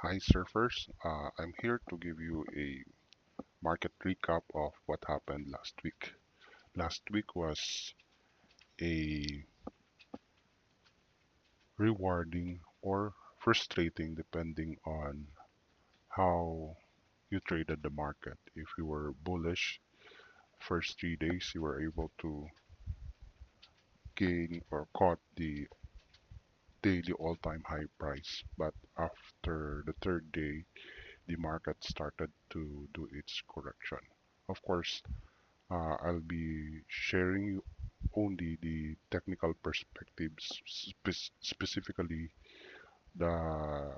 Hi surfers, I'm here to give you a market recap of what happened last week. Last week was a rewarding or frustrating depending on how you traded the market. If you were bullish, first 3 days you were able to gain or caught the daily all-time high price. But after the third day, the market started to do its correction. Of course, I'll be sharing only the technical perspectives, specifically the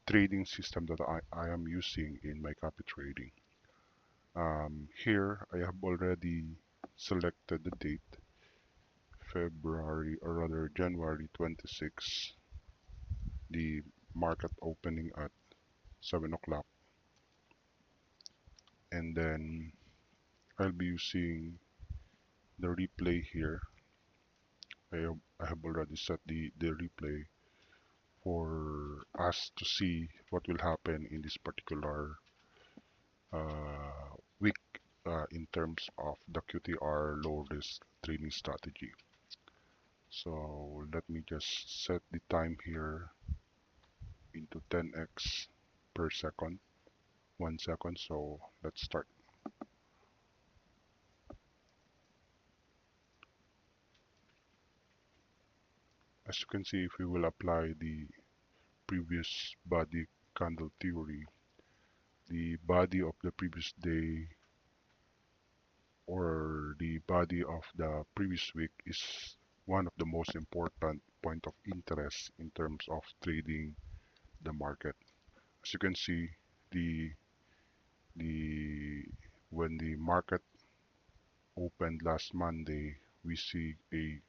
trading system that I am using in my copy trading. Here, I have already selected the date, February, or rather January 26, the market opening at 7 o'clock. And then I'll be using the replay here. I have already set the replay for us to see what will happen in this particular week in terms of the QTR low risk trading strategy. So let me just set the time here into 10x per second, 1 second. So let's start. As you can see, if we will apply the previous body candle theory, the body of the previous day or the body of the previous week is one of the most important point of interest in terms of trading the market. As you can see, the the when the market opened last Monday, we see a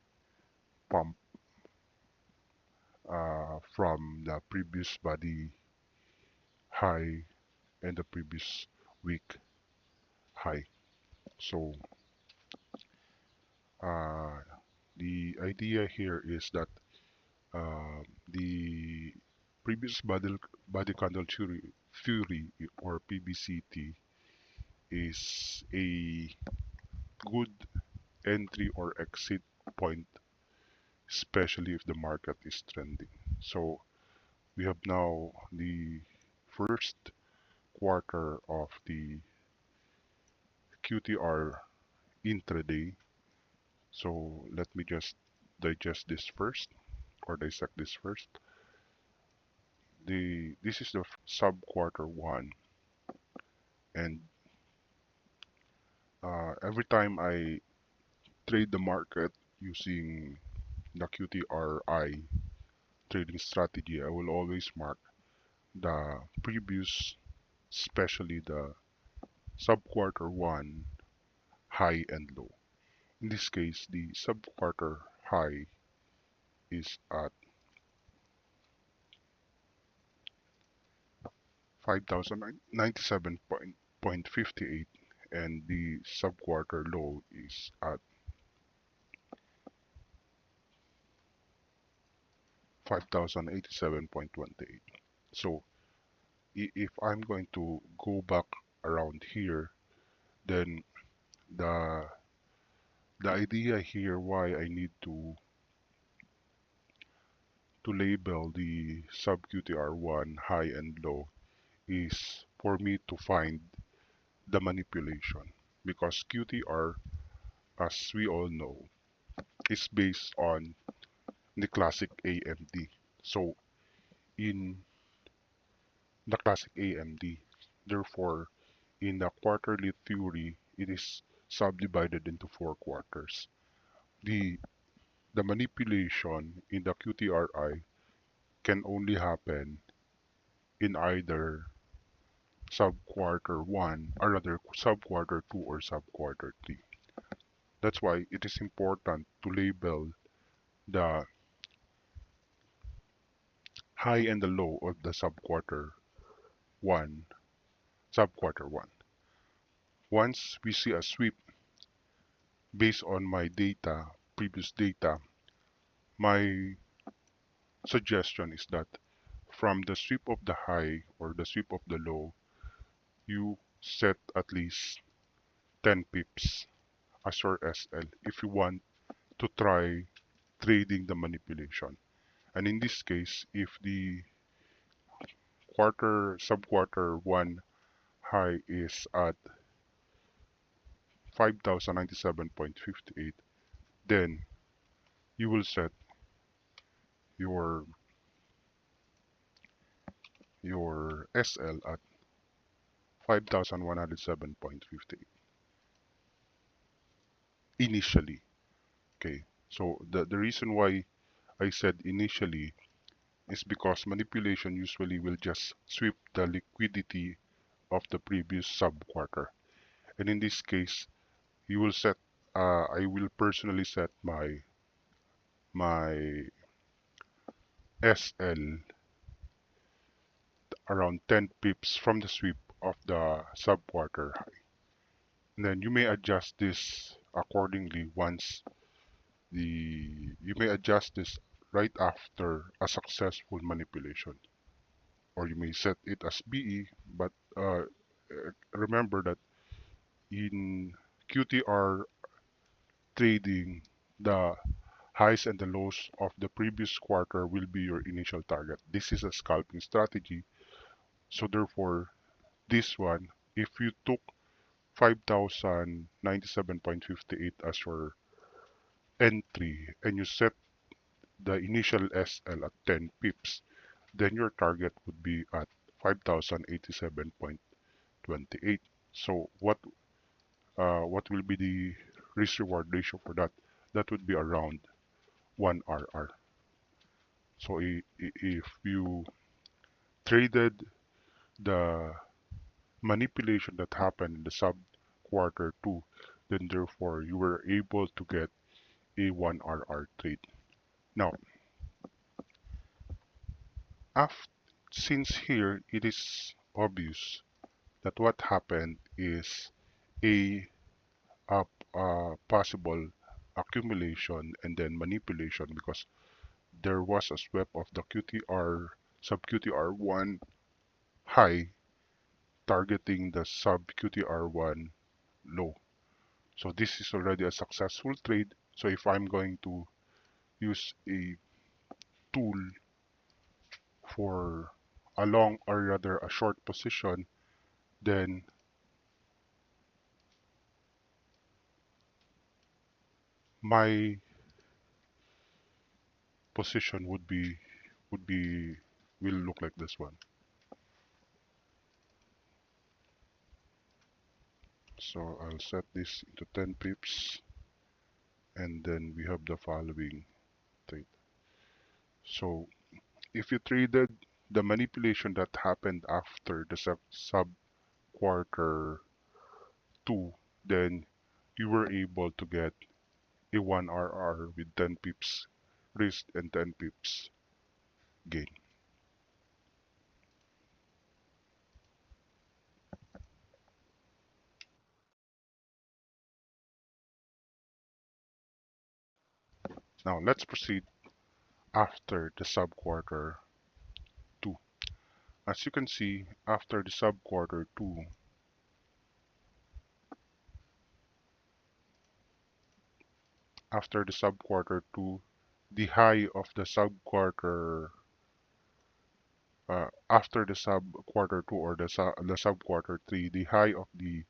pump from the previous body high and the previous week high. So uh, the idea here is that the previous body candle theory or PBCT is a good entry or exit point, especially if the market is trending. So we have now the first quarter of the QTR intraday. So let me just digest this first or dissect this first. This is the sub quarter one, and every time I trade the market using the QTRI trading strategy, I will always mark the previous, especially the sub quarter one high and low. In this case, the sub quarter high is at 5097.58 and the sub quarter low is at 5087.28. So if I'm going to go back around here, then the the idea here why I need to label the sub QTR1 high and low is for me to find the manipulation, because QTR, as we all know, is based on the classic AMD. So in the classic AMD, therefore in the quarterly theory, it is subdivided into 4 quarters. The the manipulation in the QTRI can only happen in either sub quarter 1 or rather sub quarter 2 or sub quarter 3. That's why it is important to label the high and the low of the sub quarter 1, sub quarter 1. Once we see a sweep based on my data, previous data, my suggestion is that from the sweep of the high or the sweep of the low, you set at least 10 pips as your SL if you want to try trading the manipulation. And in this case, if the sub-quarter one high is at 5097.58, then you will set your SL at 5107.58 initially. Okay, so the reason why I said initially is because manipulation usually will just sweep the liquidity of the previous sub-quarter. And in this case, you will set, I will personally set my SL around 10 pips from the sweep of the sub-quarter high. And then you may adjust this accordingly once you may adjust this right after a successful manipulation. Or you may set it as BE, but remember that in QTR trading, the highs and the lows of the previous quarter will be your initial target. This is a scalping strategy. So therefore, this one, if you took 5097.58 as your entry and you set the initial SL at 10 pips, then your target would be at 5087.28. So what will be the risk reward ratio for that? That would be around 1 RR. So if you traded the manipulation that happened in the sub quarter 2, then therefore you were able to get a 1 RR trade. Now, since here it is obvious that what happened is a, possible accumulation and then manipulation, because there was a sweep of the QTR sub QTR1 high targeting the sub QTR1 low. So this is already a successful trade. So if I'm going to use a tool for a long or rather a short position, then my position would be will look like this one. So I'll set this into 10 pips, and then we have the following trade. So if you traded the manipulation that happened after the sub quarter 2, then you were able to get a 1 RR with 10 pips risk and 10 pips gain. Now let's proceed after the sub quarter 2. As you can see, after the sub quarter 2, the high of the sub quarter after the sub quarter 2 or the sub quarter 3, the high of the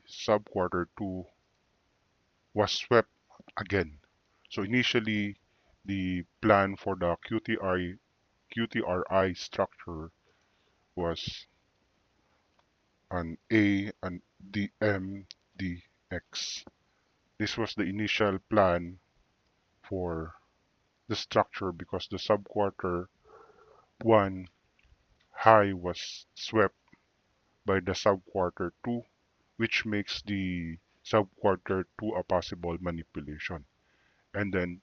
sub quarter 2 was swept again. So initially, the plan for the QTRI structure was an A and DX. This was the initial plan for the structure because the subquarter 1 high was swept by the subquarter 2, which makes the subquarter 2 a possible manipulation. And then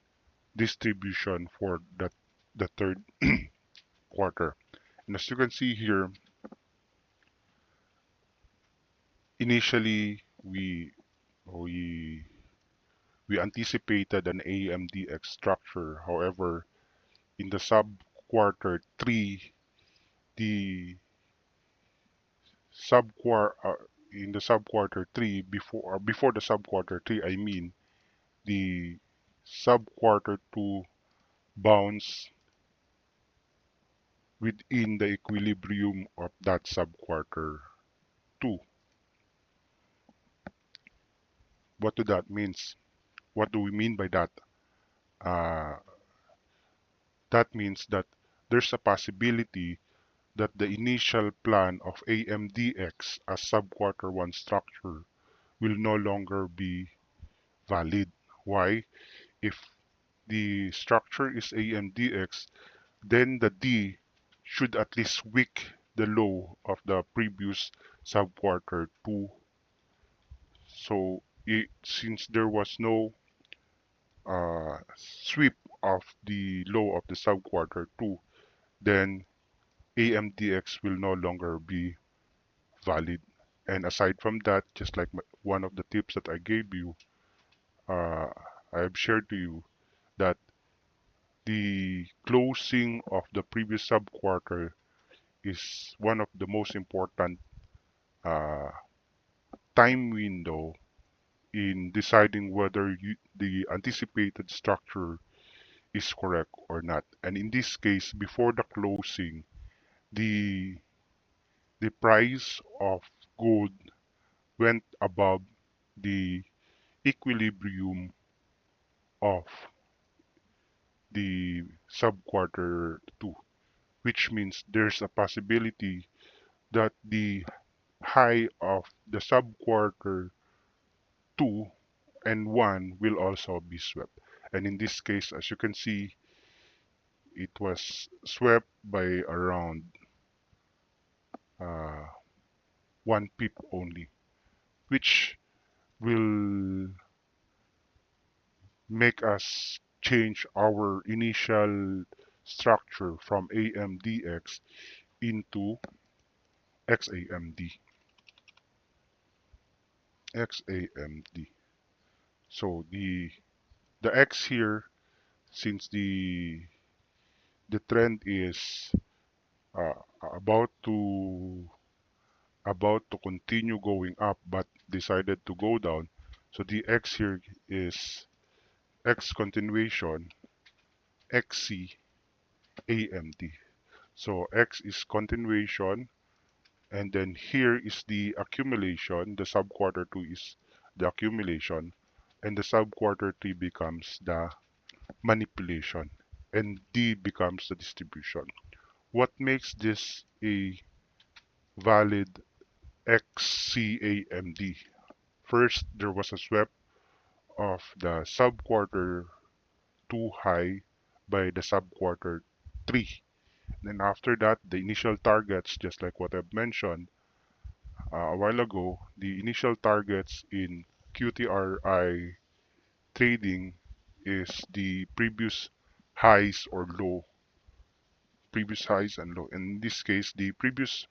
distribution for the third quarter. And as you can see here, initially we we anticipated an AMDX structure. However, in the sub quarter 3, the subquarter in the subquarter 3 before the subquarter 3, I mean the subquarter 2 bounce within the equilibrium of that subquarter 2. What do that means? What do we mean by that? Uh, that means that there's a possibility that the initial plan of AMDX as subquarter 1 structure will no longer be valid. Why? If the structure is AMDX, then the D should at least weak the low of the previous subquarter 2. So since there was no sweep of the low of the subquarter 2, then AMDX will no longer be valid. And aside from that, just like one of the tips that I gave you, uh, I have shared to you that the closing of the previous subquarter is one of the most important uh, time window in deciding whether the anticipated structure is correct or not. And in this case, before the closing, the the price of gold went above the equilibrium of the subquarter 2, which means there's a possibility that the high of the subquarter 2 and 1 will also be swept. And in this case, as you can see, it was swept by around uh, 1 pip only, which will make us change our initial structure from AMDX into XAMD. XAMD. So the X here, since the trend is uh, about to continue going up but decided to go down, so the X here is X continuation XC AMD. So X is continuation, and then here is the accumulation. The subquarter 2 is the accumulation, and the subquarter 3 becomes the manipulation, and D becomes the distribution. What makes this a valid XCAMD? First, there was a sweep of the subquarter 2 high by the subquarter 3. Then after that, the initial targets, just like what I've mentioned a while ago, the initial targets in QTRI trading is the previous highs and low. In this case, the previous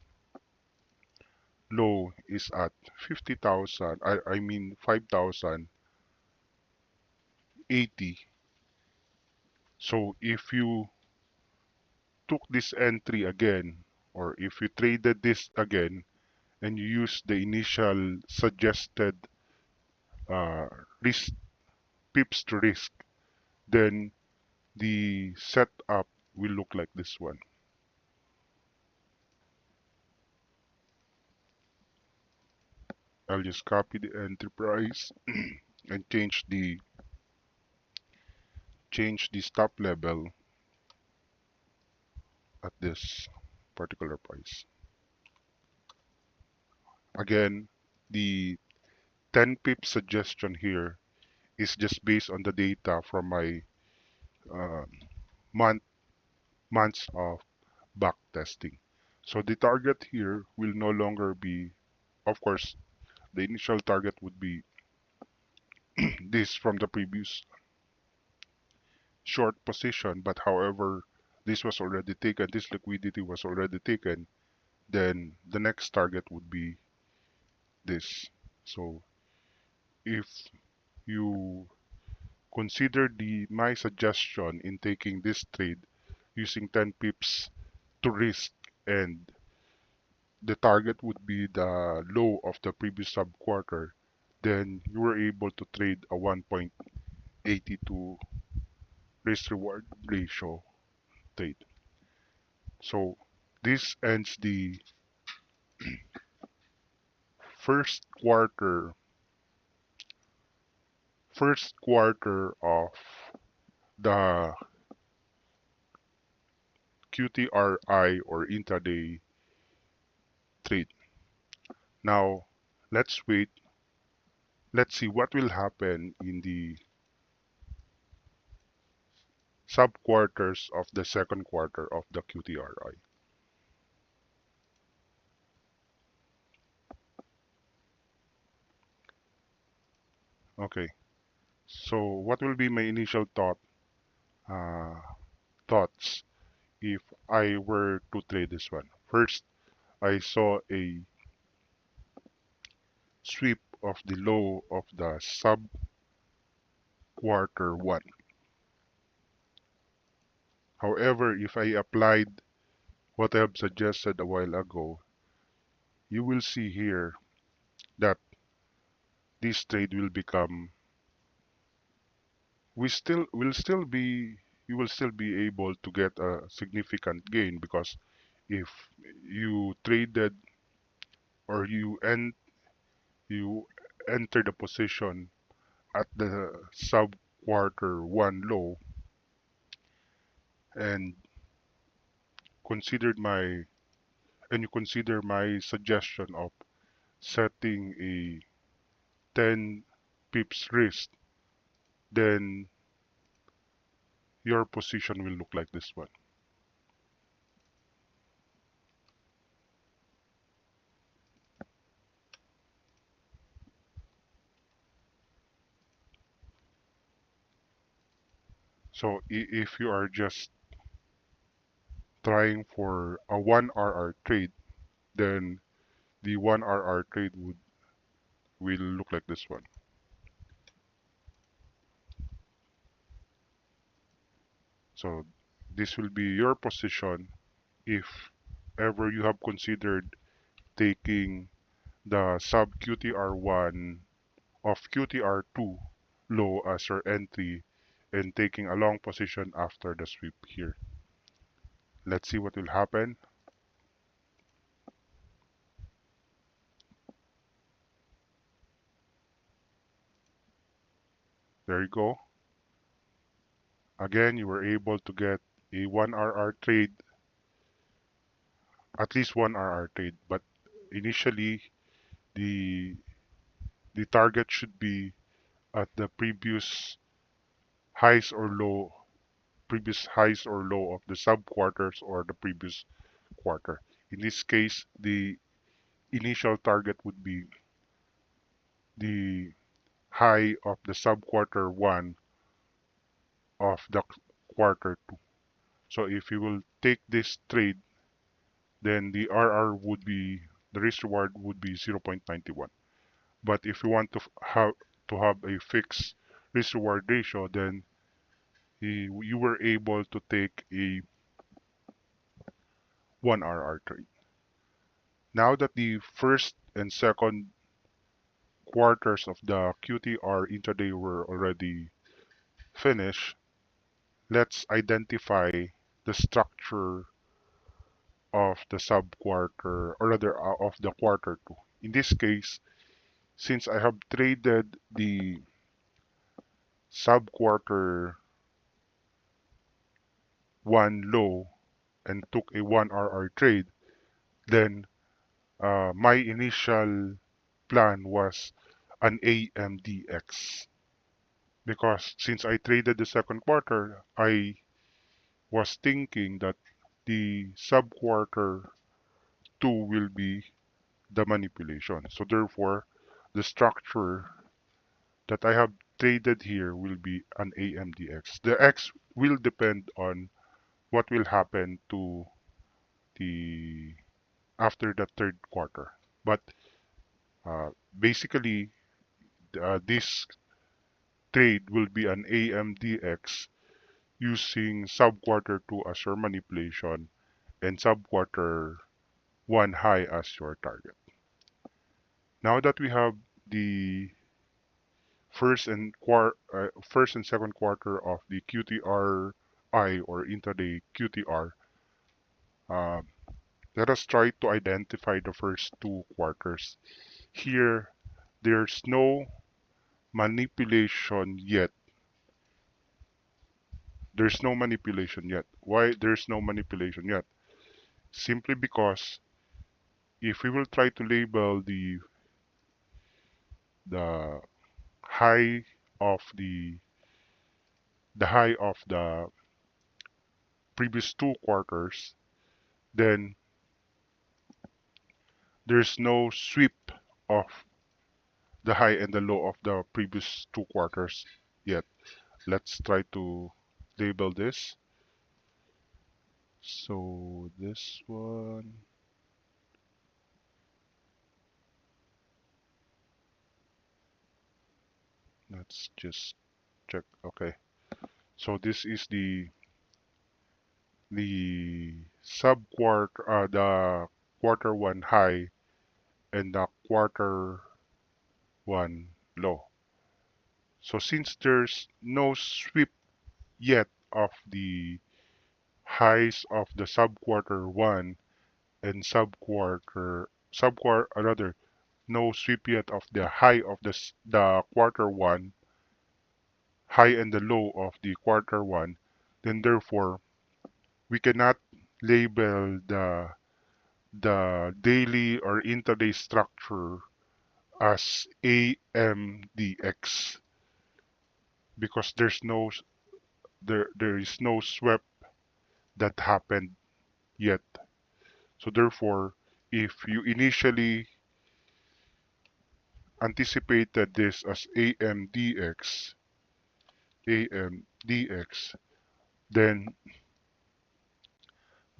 low is at 50,000, I mean 5,080. So if you took this entry again, or if you traded this again, and you use the initial suggested uh, risk pips to risk, then the setup will look like this one. I'll just copy the entry price and change the stop level at this particular price. Again, the 10 pip suggestion here is just based on the data from my uh, month months of back testing. So the target here will no longer be, of course, the initial target would be this from the previous short position, but however, this was already taken, this liquidity was already taken, then the next target would be this. So if you consider my suggestion in taking this trade, using 10 pips to risk, and the target would be the low of the previous sub quarter, then you were able to trade a 1.82 risk reward ratio trade. So this ends the first quarter of the QTRI or intraday trade. Now let's wait. Let's see what will happen in the sub quarters of the second quarter of the QTRI. Okay, so what will be my initial uh, thoughts if I were to trade this one? First, I saw a sweep of the low of the sub quarter one. However, if I applied what I have suggested a while ago, you will see here that this trade will become, we still will still be you will still be able to get a significant gain, because if you traded or you enter the position at the sub quarter one low and considered my and you consider my suggestion of setting a 10 pips risk, then your position will look like this one. So if you are just trying for a 1 RR trade, then the 1 RR trade will look like this one. So this will be your position if ever you have considered taking the sub QTR1 of QTR2 low as your entry and taking a long position after the sweep here. Let's see what will happen. There you go. Again, you were able to get a 1 RR trade, at least 1 RR trade, but initially the the target should be at the highs or low previous highs or low of the sub quarters or the previous quarter. In this case, the initial target would be the high of the sub quarter one of the quarter two. So if you will take this trade, then the RR would be, the risk reward would be 0.91. But if you want to have a fixed risk reward ratio, then you were able to take a 1 RR trade. Now that the first and second quarters of the QTR intraday were already finished, let's identify the structure of the sub quarter, or rather of the quarter two. In this case, since I have traded the sub quarter one low and took a 1 RR trade, then my initial plan was an AMDX, because since I traded the second quarter, I was thinking that the sub quarter two will be the manipulation. So therefore, the structure that I have traded here will be an AMDX. The X will depend on what will happen to the after the third quarter. But basically, this trade will be an AMDX using subquarter 2 as your manipulation and subquarter 1 high as your target. Now that we have the first and second quarter of the QTRI or intraday QTR, uh, let us try to identify the first two quarters. Here, there's no manipulation yet. There's no manipulation yet. Why there's no manipulation yet? Simply because if we will try to label the high of the high of the previous two quarters, then there's no sweep of the high and the low of the previous two quarters yet. Let's try to label this. So this one, let's just check. Okay. So this is the the quarter one high and the quarter one low. So since there's no sweep yet of the highs of the subquarter one and another no sweep yet of the high of the quarter one, high and the low of the quarter one, then therefore we cannot label the daily or intraday structure as AMDX because there is no sweep that happened yet. So therefore, if you initially anticipated this as AMDX, then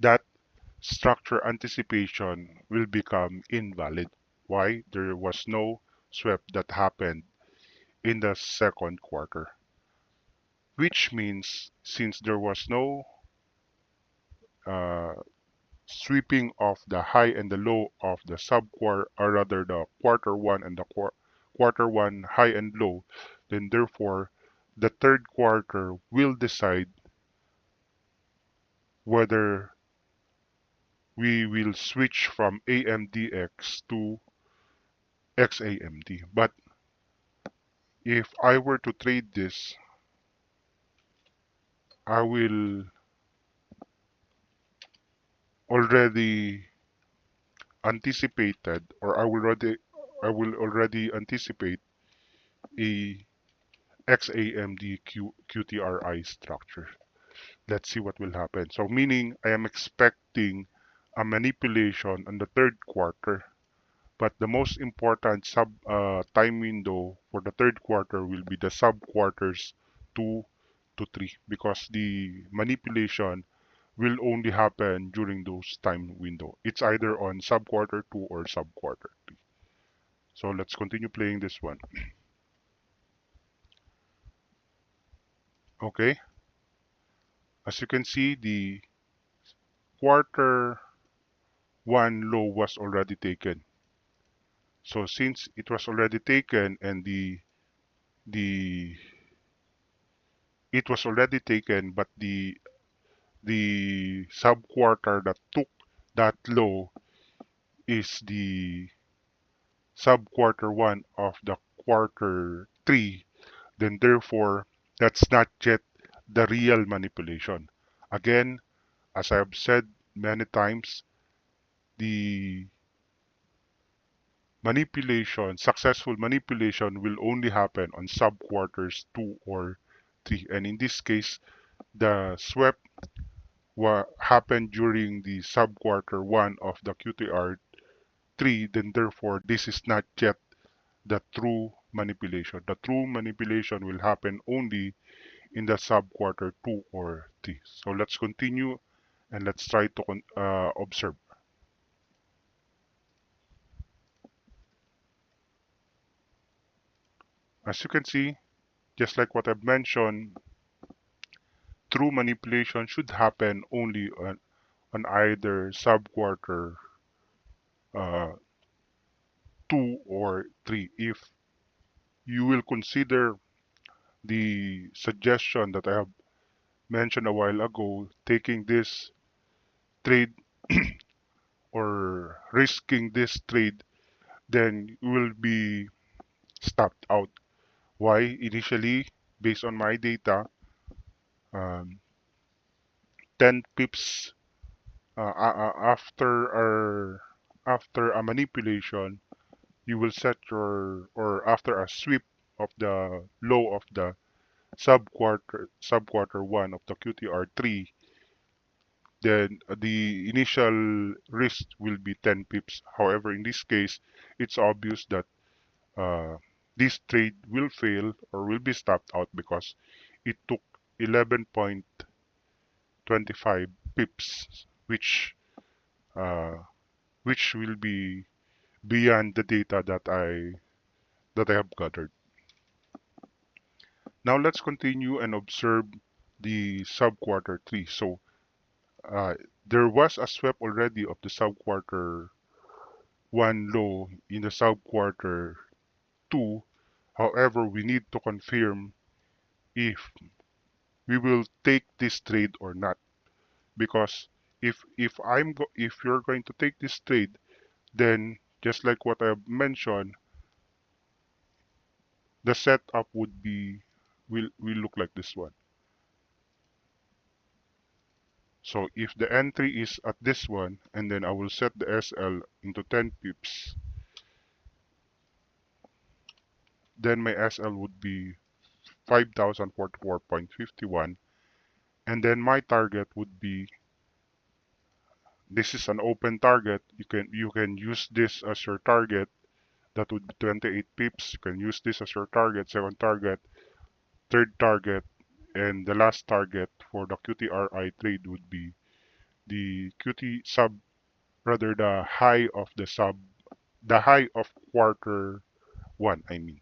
that structure anticipation will become invalid. Why? There was no sweep that happened in the second quarter. Which means since there was no uh, sweeping of the high and the low of the subquarter, or rather the quarter one and the quarter one high and low, then therefore the third quarter will decide whether we will switch from AMDX to XAMD. But if I were to trade this, I will already anticipated or I will already anticipate a XAMD QTRI structure. Let's see what will happen. So meaning I am expecting a manipulation on the third quarter, but the most important time window for the third quarter will be the sub quarters 2 to 3 because the manipulation will only happen during those time window. It's either on sub quarter 2 or sub quarter 3. So let's continue playing this one. Okay, as you can see, the quarter 1 low was already taken. So since it was already taken and the it was already taken, but the sub quarter that took that low is the sub quarter 1 of the quarter 3, then therefore that's not yet the real manipulation. Again, as I have said many times, the successful manipulation will only happen on subquarters 2 or 3. And in this case, the sweep happened during the subquarter 1 of the QTR 3, then therefore this is not yet the true manipulation. The true manipulation will happen only in the subquarter 2 or 3. So let's continue and let's try to observe. As you can see, just like what I've mentioned, true manipulation should happen only on either subquarter uh, 2 or 3. If you will consider the suggestion that I have mentioned a while ago, taking this trade or risking this trade, then you will be stopped out. Why? Initially, based on my data, um, 10 pips after a manipulation, you will set your, or after a sweep of the low of the subquarter 1 of the QTR3, then the initial risk will be 10 pips. However, in this case, it's obvious that uh, this trade will fail or will be stopped out because it took 11.25 pips, uh, which will be beyond the data that I have gathered. Now let's continue and observe the subquarter 3. So uh, there was a swap already of the subquarter 1 low in the subquarter 2. However, we need to confirm if we will take this trade or not, because if you're going to take this trade, then just like what I have mentioned, the setup will look like this one. So if the entry is at this one, and then I will set the SL into 10 pips, then my SL would be 5044.51, and then my target would be, this is an open target. You can use this as your target. That would be 28 pips. You can use this as your target, second target, third target, and the last target for the QTRI trade would be the QT sub, rather the high of quarter 1, I mean.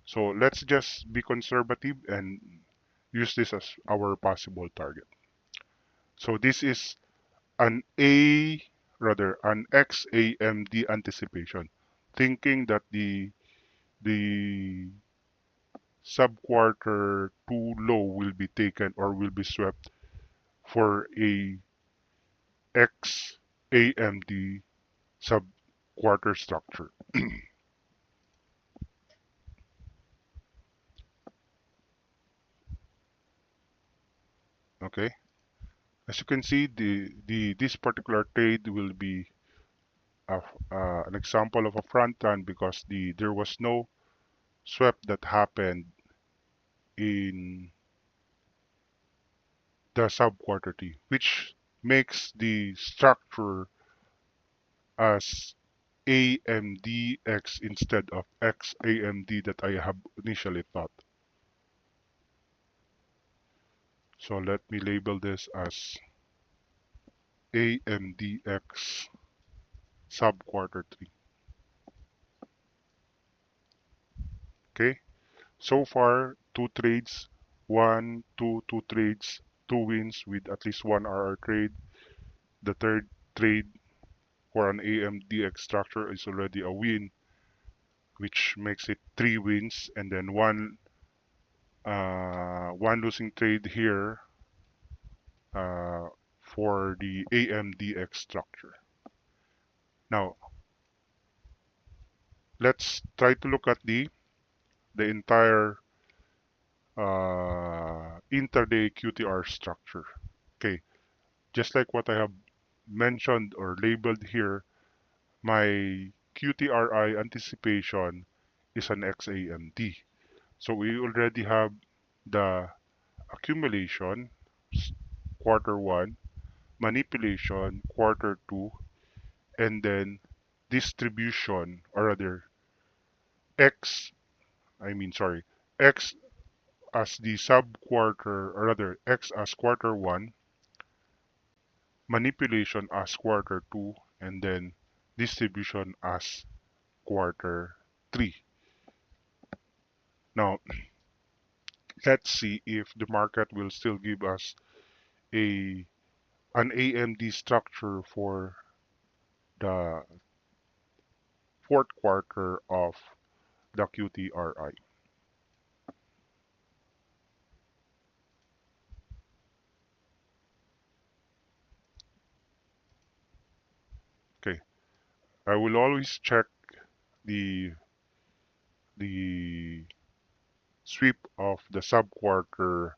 So let's just be conservative and use this as our possible target. So this is an an XAMD anticipation, thinking that the subquarter 2 low will be taken or will be swept for a XAMD subquarter structure. Okay, as you can see, this particular trade will be an example of a front run because there was no swap that happened in the subquarter T, which makes the structure as AMDX instead of XAMD that I have initially thought. So let me label this as AMDX subquarter 3. Okay, so far two trades, two trades, two wins with at least one RR trade. The third trade for an AMDX structure is already a win, which makes it 3 wins, and then one losing trade here uh, for the AMDX structure. Now let's try to look at the entire intraday QTR structure. Okay, just like what I have mentioned or labeled here, my QTRI anticipation is an XAMD. So we already have the accumulation, quarter 1, manipulation, quarter 2, and then distribution, or rather X, I mean, sorry, X as the sub-quarter, or rather X as quarter 1, manipulation as quarter 2, and then distribution as quarter 3. Now, let's see if the market will still give us a an AMD structure for the fourth quarter of the QTRI. Okay, I will always check the the sweep of the subquarter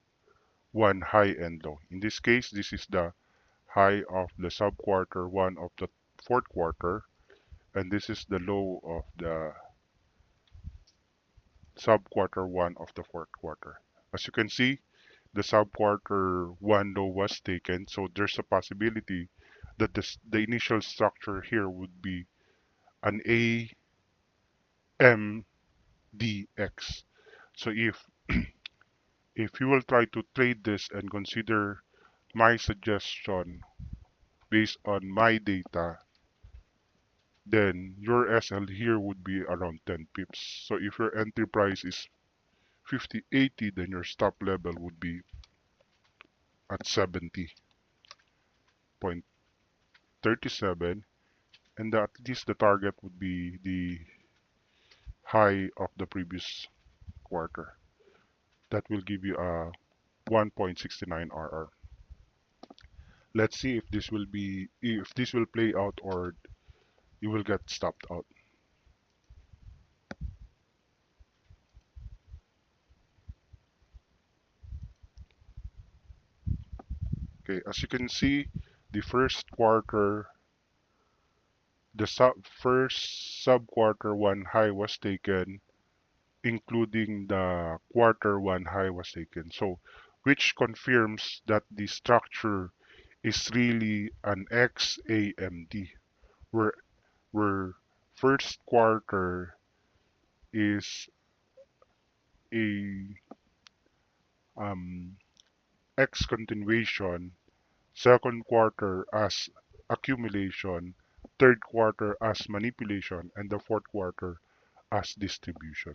one high and low. In this case, this is the high of the subquarter one of the fourth quarter, and this is the low of the subquarter one of the fourth quarter. As you can see, the subquarter one low was taken, so there's a possibility that the initial structure here would be an AMDX. So if you will try to trade this and consider my suggestion based on my data, then your SL here would be around 10 pips. So if your entry price is 50.80, then your stop level would be at 70.37, and at least the target would be the high of the previous quarter. That will give you a 1.69 RR. Let's see if this will play out or you will get stopped out. Okay, as you can see, the first quarter, the first sub-quarter one high was taken, including the quarter one high was taken. So, which confirms that the structure is really an XAMD, where first quarter is a um, X continuation, second quarter as accumulation, third quarter as manipulation, and the fourth quarter as distribution.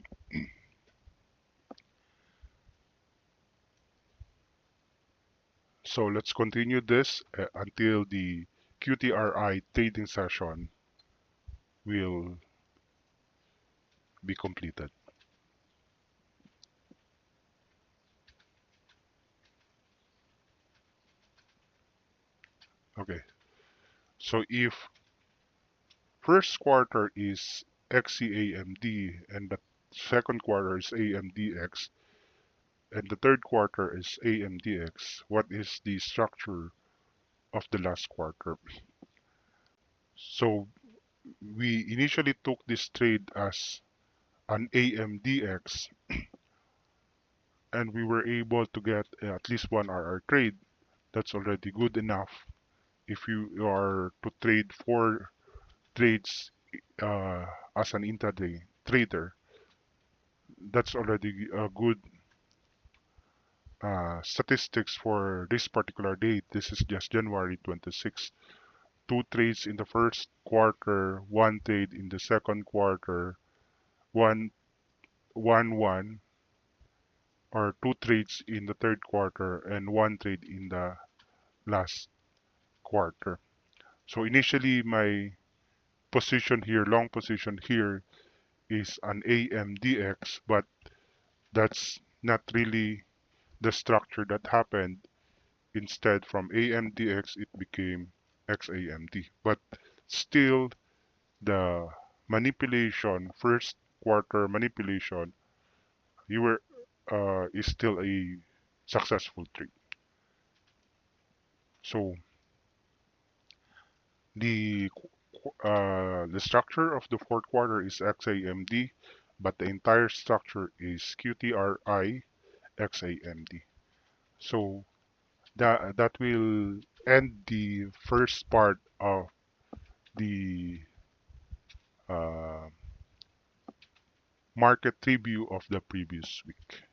So let's continue this until the QTRI trading session will be completed. Okay, so if first quarter is XCAMD and the second quarter is AMDX and the third quarter is AMDX, what is the structure of the last quarter? So we initially took this trade as an AMDX and we were able to get at least one RR trade. That's already good enough if you are to trade 4 trades as an intraday trader. That's already a good statistics for this particular date. This is just January 26th. 2 trades in the first quarter, 1 trade in the second quarter, one one, or 2 trades in the third quarter, and 1 trade in the last quarter. So initially my position here, long position here, is an AMDX, but that's not really the structure that happened. Instead, from AMDX, it became XAMD. But still, the manipulation, first quarter manipulation, you were is still a successful trade. So the the structure of the fourth quarter is XAMD, but the entire structure is QTRI XAMD. So that will end the first part of the uh, market review of the previous week.